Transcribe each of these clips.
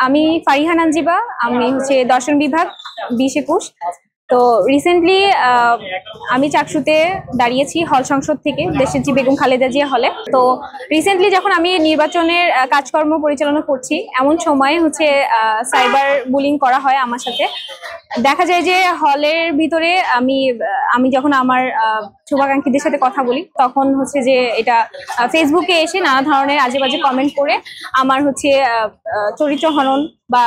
আমি ফারিহা নানজিবা, আমি হচ্ছে দর্শন বিভাগ 20-21। তো রিসেন্টলি আমি চাকসুতে দাঁড়িয়েছি হল সংসদ থেকে, দেশনেত্রী বেগম খালেদা জিয়া হলে। তো রিসেন্টলি যখন আমি নির্বাচনের কাজকর্ম পরিচালনা করছি, এমন সময় হচ্ছে সাইবার বুলিং করা হয় আমার সাথে। দেখা যায় যে হলের ভিতরে আমি যখন আমার শুভাকাঙ্ক্ষীদের সাথে কথা বলি, তখন হচ্ছে যে এটা ফেসবুকে এসে নানা ধরনের আজে বাজে কমেন্ট করে আমার হচ্ছে চরিত্র হনন বা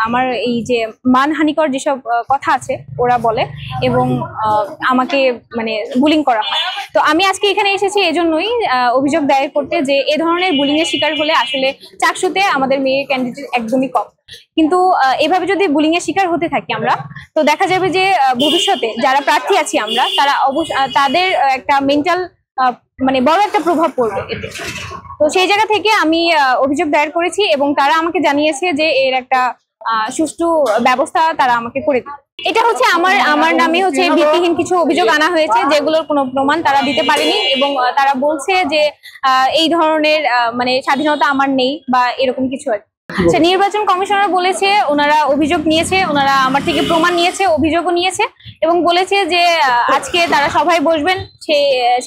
আমার এই যে মানহানিকর যেসব কথা আছে ওরা বলে, এবং আমাকে মানে বুলিং করা হয়। তো আমি আজকে এখানে এসেছি এজন্যই অভিযোগ দায়ের করতে, যে এ ধরনের বুলিং এর শিকার হলে আসলে চাকসুতে আমাদের মেয়ে ক্যান্ডিডেট একদমই কম। কিন্তু এভাবে যদি বুলিং এর শিকার হতে থাকি আমরা, তো দেখা যাবে যে ভবিষ্যতে যারা প্রার্থী আছি আমরা, তারা তাদের একটা মেন্টাল মানে বড় একটা প্রভাব পড়বে এতে। তো সেই জায়গা থেকে আমি অভিযোগ দায়ের করেছি, এবং তারা আমাকে জানিয়েছে যে এর একটা সুষ্ঠু ব্যবস্থা তারা আমাকে করে দিবে। এটা হচ্ছে আমার নামে হচ্ছে ভিত্তিহীন কিছু অভিযোগ আনা হয়েছে, যেগুলোর কোনো প্রমাণ তারা দিতে পারেনি, এবং তারা বলছে যে এই ধরনের মানে স্বাধীনতা আমার নেই বা এরকম কিছু আর। আচ্ছা, নির্বাচন কমিশনার বলেছে ওনারা অভিযোগ নিয়েছে, ওনারা আমার থেকে প্রমাণ নিয়েছে, অভিযোগও নিয়েছে, এবং বলেছে যে আজকে তারা সভায় বসবেন,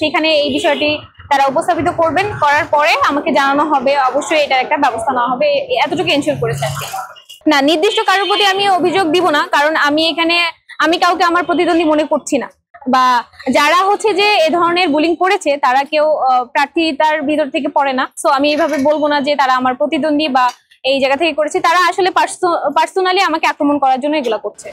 সেখানে এই বিষয়টি তারা উপস্থাপিত করবেন, করার পরে আমাকে জানানো হবে, অবশ্যই এটার একটা ব্যবস্থা নেওয়া হবে, এতটুকু এনশিওর করেছে আজকে। না, নির্দিষ্ট কারোর প্রতি আমি অভিযোগ দিব না, কারণ আমি কাউকে আমার প্রতিদ্বন্দ্বী মনে করছি না, বা যারা হচ্ছে যে এ ধরনের বুলিং করেছে তারা কেউ প্রার্থীতার ভিতর থেকে পড়ে না। সো আমি এইভাবে বলবো না যে তারা আমার প্রতিদ্বন্দ্বী বা এই জায়গা থেকে করেছে, তারা আসলে পার্সোনালি আমাকে আক্রমণ করার জন্য এগুলা করছে।